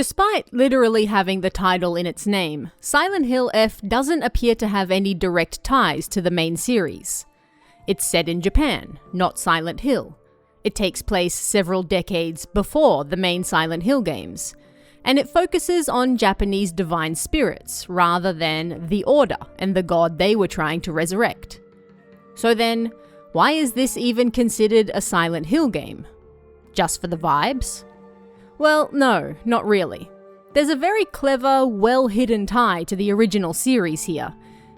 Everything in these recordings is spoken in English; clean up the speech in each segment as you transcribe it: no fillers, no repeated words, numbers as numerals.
Despite literally having the title in its name, Silent Hill F doesn't appear to have any direct ties to the main series. It's set in Japan, not Silent Hill. It takes place several decades before the main Silent Hill games, and it focuses on Japanese divine spirits rather than the Order and the god they were trying to resurrect. So then, why is this even considered a Silent Hill game? Just for the vibes? Well, no, not really. There's a very clever, well-hidden tie to the original series here,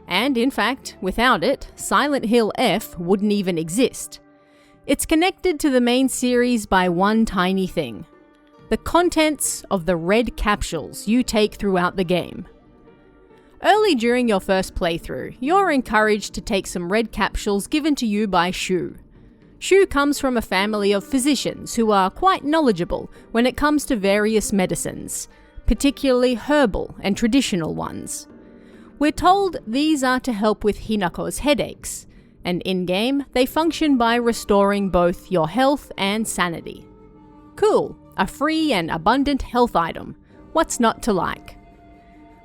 and in fact, without it, Silent Hill F wouldn't even exist. It's connected to the main series by one tiny thing: the contents of the red capsules you take throughout the game. Early during your first playthrough, you're encouraged to take some red capsules given to you by Shu. Shu comes from a family of physicians who are quite knowledgeable when it comes to various medicines, particularly herbal and traditional ones. We're told these are to help with Hinako's headaches, and in-game they function by restoring both your health and sanity. Cool, a free and abundant health item. What's not to like?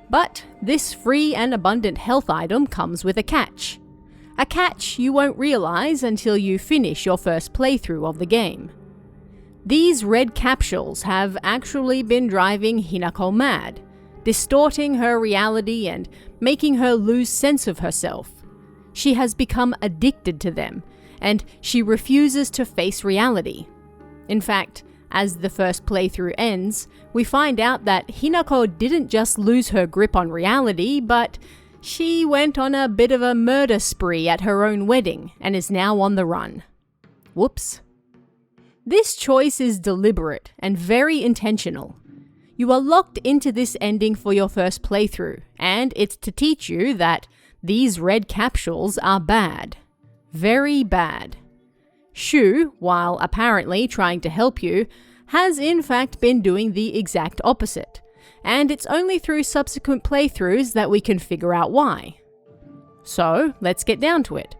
But this free and abundant health item comes with a catch. A catch you won't realize until you finish your first playthrough of the game. These red capsules have actually been driving Hinako mad, distorting her reality and making her lose sense of herself. She has become addicted to them, and she refuses to face reality. In fact, as the first playthrough ends, we find out that Hinako didn't just lose her grip on reality, but she went on a bit of a murder spree at her own wedding and is now on the run. Whoops. This choice is deliberate and very intentional. You are locked into this ending for your first playthrough, and it's to teach you that these red capsules are bad. Very bad. Shu, while apparently trying to help you, has in fact been doing the exact opposite. And it's only through subsequent playthroughs that we can figure out why. So, let's get down to it.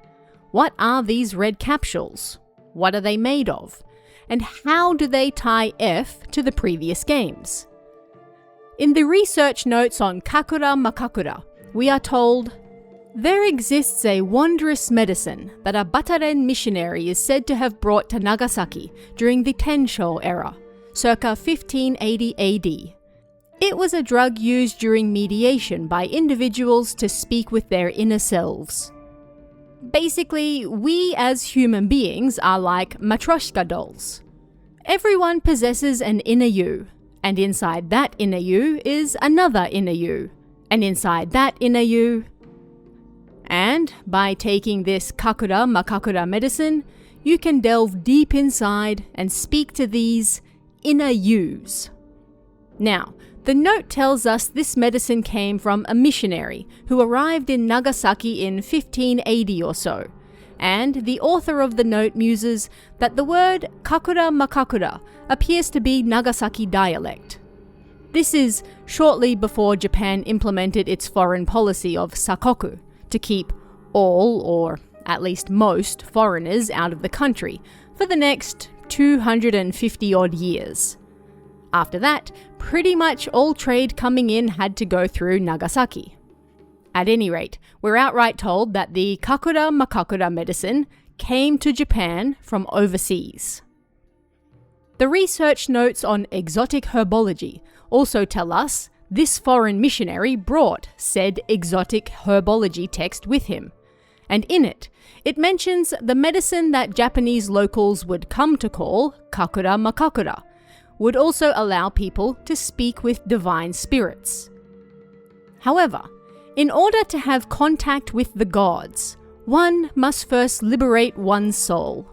What are these red capsules? What are they made of? And how do they tie F to the previous games? In the research notes on Kakura Makakura, we are told, there exists a wondrous medicine that a Bataren missionary is said to have brought to Nagasaki during the Tensho era, circa 1580 AD. It was a drug used during mediation by individuals to speak with their inner selves. Basically, we as human beings are like Matryoshka dolls. Everyone possesses an inner you, and inside that inner you is another inner you, and inside that inner you. And by taking this Kakura Makakura medicine, you can delve deep inside and speak to these inner yous. Now, the note tells us this medicine came from a missionary who arrived in Nagasaki in 1580 or so, and the author of the note muses that the word Kakura Makakura appears to be Nagasaki dialect. This is shortly before Japan implemented its foreign policy of sakoku, to keep all, or at least most, foreigners out of the country for the next 250 odd years. After that, pretty much all trade coming in had to go through Nagasaki. At any rate, we're outright told that the Kakura Makakura medicine came to Japan from overseas. The research notes on exotic herbology also tell us this foreign missionary brought said exotic herbology text with him, and in it, it mentions the medicine that Japanese locals would come to call Kakura Makakura would also allow people to speak with divine spirits. However, in order to have contact with the gods, one must first liberate one's soul.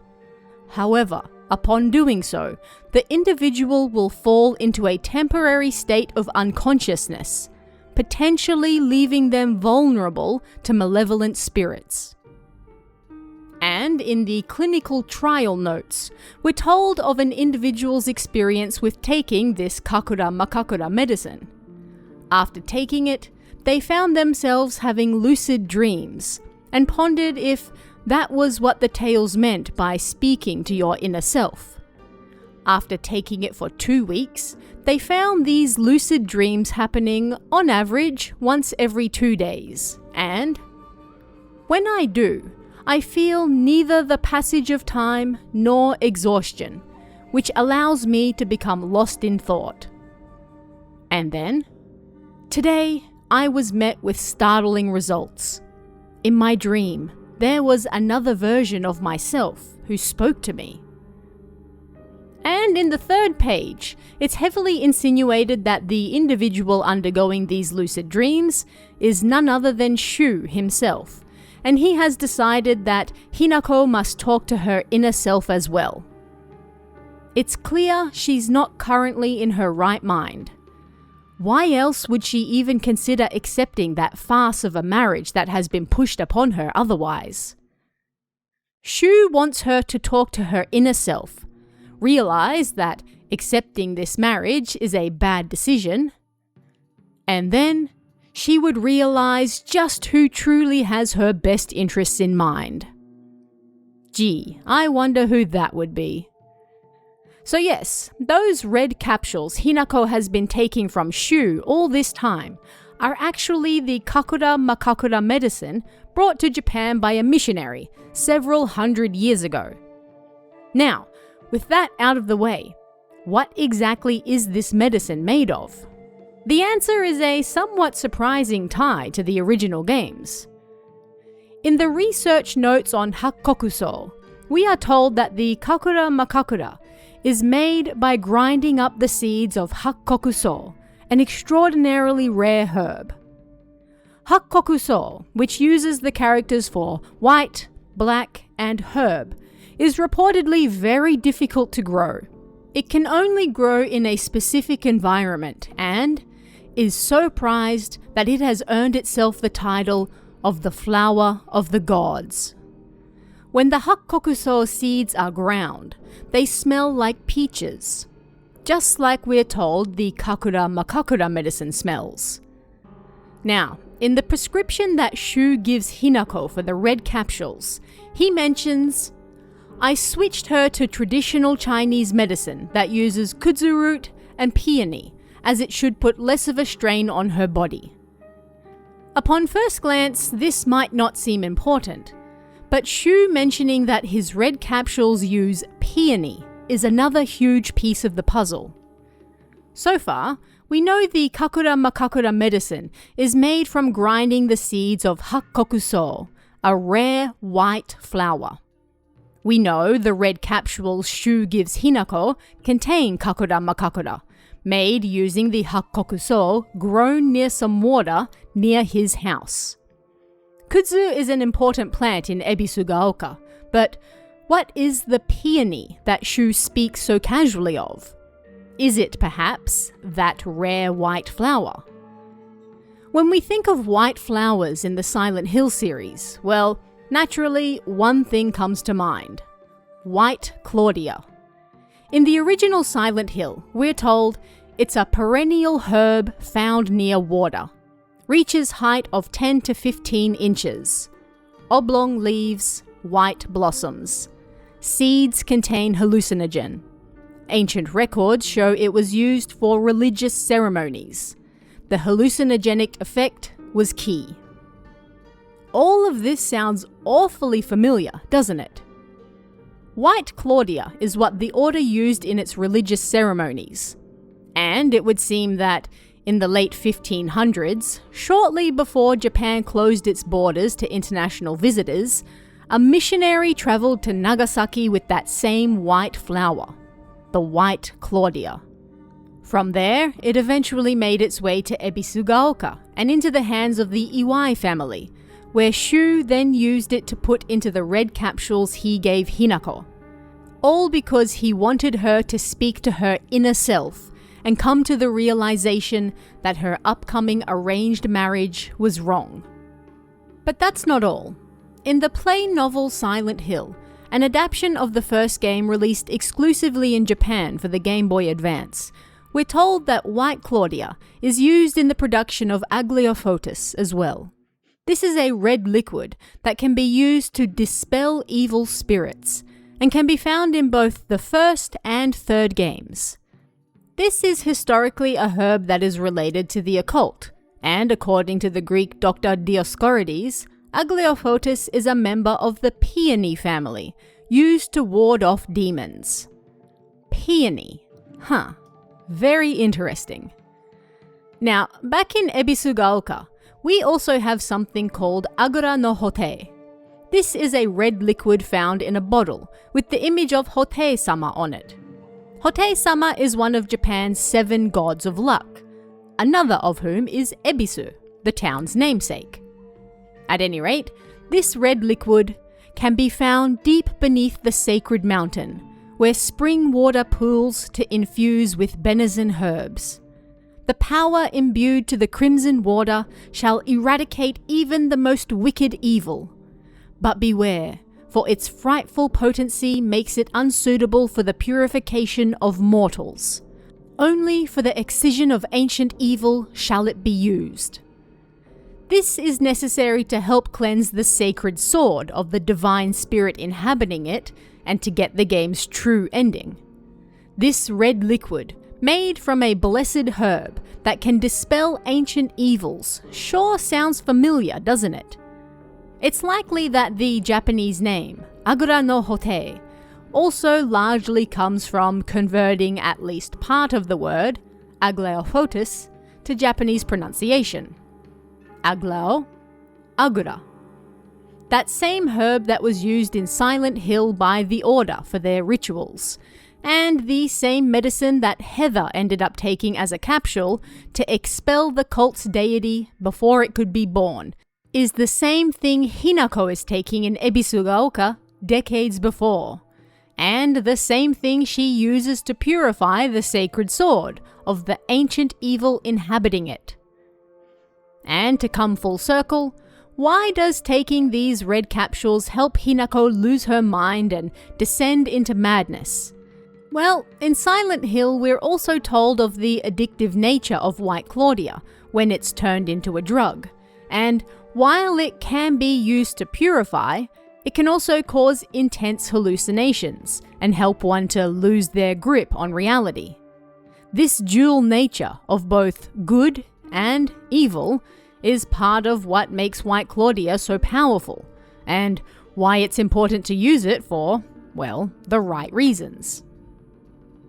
However, upon doing so, the individual will fall into a temporary state of unconsciousness, potentially leaving them vulnerable to malevolent spirits. And in the clinical trial notes, we're told of an individual's experience with taking this Kakura Makakura medicine. After taking it, they found themselves having lucid dreams, and pondered if that was what the tales meant by speaking to your inner self. After taking it for 2 weeks, They found these lucid dreams happening, on average, once every 2 days, and when I do, I feel neither the passage of time nor exhaustion, which allows me to become lost in thought. And then, today, I was met with startling results. In my dream, there was another version of myself who spoke to me. And in the third page, it's heavily insinuated that the individual undergoing these lucid dreams is none other than Shu himself, and he has decided that Hinako must talk to her inner self as well. It's clear she's not currently in her right mind. Why else would she even consider accepting that farce of a marriage that has been pushed upon her otherwise? Shu wants her to talk to her inner self, realize that accepting this marriage is a bad decision, and then she would realize just who truly has her best interests in mind. Gee, I wonder who that would be. So yes, those red capsules Hinako has been taking from Shu all this time are actually the Kakura Makakura medicine brought to Japan by a missionary several hundred years ago. Now, with that out of the way, what exactly is this medicine made of? The answer is a somewhat surprising tie to the original games. In the research notes on Hakkokuso, we are told that the Kakura Makakura is made by grinding up the seeds of Hakkokuso, an extraordinarily rare herb. Hakkokuso, which uses the characters for white, black, and herb, is reportedly very difficult to grow. It can only grow in a specific environment and is so prized that it has earned itself the title of the flower of the gods. When the Hakkokuso seeds are ground, they smell like peaches, just like we're told the Kakura Makakura medicine smells. Now, in the prescription that Shu gives Hinako for the red capsules, he mentions, "I switched her to traditional Chinese medicine that uses kudzu root and peony, as it should put less of a strain on her body." Upon first glance, this might not seem important, but Shu mentioning that his red capsules use peony is another huge piece of the puzzle. So far, we know the Kakura Makakura medicine is made from grinding the seeds of Hakkokuso, a rare white flower. We know the red capsules Shu gives Hinako contain Kakura Makakura, made using the Hakkokuso grown near some water near his house. Kudzu is an important plant in Ebisugaoka, but what is the peony that Shu speaks so casually of? Is it perhaps that rare white flower? When we think of white flowers in the Silent Hill series, well, naturally one thing comes to mind: white Claudia. In the original Silent Hill, we're told it's a perennial herb found near water. Reaches height of 10 to 15 inches. Oblong leaves, white blossoms. Seeds contain hallucinogen. Ancient records show it was used for religious ceremonies. The hallucinogenic effect was key. All of this sounds awfully familiar, doesn't it? White Claudia is what the order used in its religious ceremonies. And it would seem that in the late 1500s, shortly before Japan closed its borders to international visitors, a missionary travelled to Nagasaki with that same white flower, the white Claudia. From there, it eventually made its way to Ebisugaoka and into the hands of the Iwai family, where Shu then used it to put into the red capsules he gave Hinako. All because he wanted her to speak to her inner self and come to the realization that her upcoming arranged marriage was wrong. But that's not all. In the play novel Silent Hill, an adaptation of the first game released exclusively in Japan for the Game Boy Advance, we're told that white Claudia is used in the production of Agliofotis as well. This is a red liquid that can be used to dispel evil spirits, and can be found in both the first and third games. This is historically a herb that is related to the occult, and according to the Greek Dr. Dioscorides, Aglaophotis is a member of the peony family, used to ward off demons. Peony. Very interesting. Now, back in Ebisugaoka, we also have something called Agura no Hote. This is a red liquid found in a bottle with the image of Hote-sama on it. Hote-sama is one of Japan's 7 gods of luck, another of whom is Ebisu, the town's namesake. At any rate, this red liquid can be found deep beneath the sacred mountain, where spring water pools to infuse with benison herbs. The power imbued to the crimson water shall eradicate even the most wicked evil. But beware, for its frightful potency makes it unsuitable for the purification of mortals. Only for the excision of ancient evil shall it be used. This is necessary to help cleanse the sacred sword of the divine spirit inhabiting it and to get the game's true ending. This red liquid, made from a blessed herb that can dispel ancient evils, sure sounds familiar, doesn't it? It's likely that the Japanese name, Agura no Hote, also largely comes from converting at least part of the word, Aglaophotis, to Japanese pronunciation. Aglao, Agura. That same herb that was used in Silent Hill by the Order for their rituals, and the same medicine that Heather ended up taking as a capsule to expel the cult's deity before it could be born, is the same thing Hinako is taking in Ebisugaoka decades before, and the same thing she uses to purify the sacred sword of the ancient evil inhabiting it. And to come full circle, why does taking these red capsules help Hinako lose her mind and descend into madness? Well, in Silent Hill we're also told of the addictive nature of White Claudia when it's turned into a drug, and while it can be used to purify, it can also cause intense hallucinations and help one to lose their grip on reality. This dual nature of both good and evil is part of what makes White Claudia so powerful, and why it's important to use it for, well, the right reasons.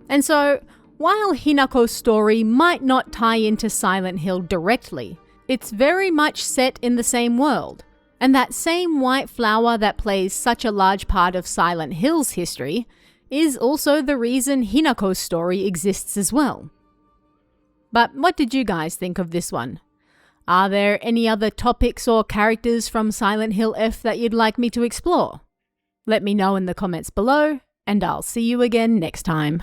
And so, while Hinako's story might not tie into Silent Hill directly, it's very much set in the same world, and that same white flower that plays such a large part of Silent Hill's history is also the reason Hinako's story exists as well. But what did you guys think of this one? Are there any other topics or characters from Silent Hill F that you'd like me to explore? Let me know in the comments below, and I'll see you again next time.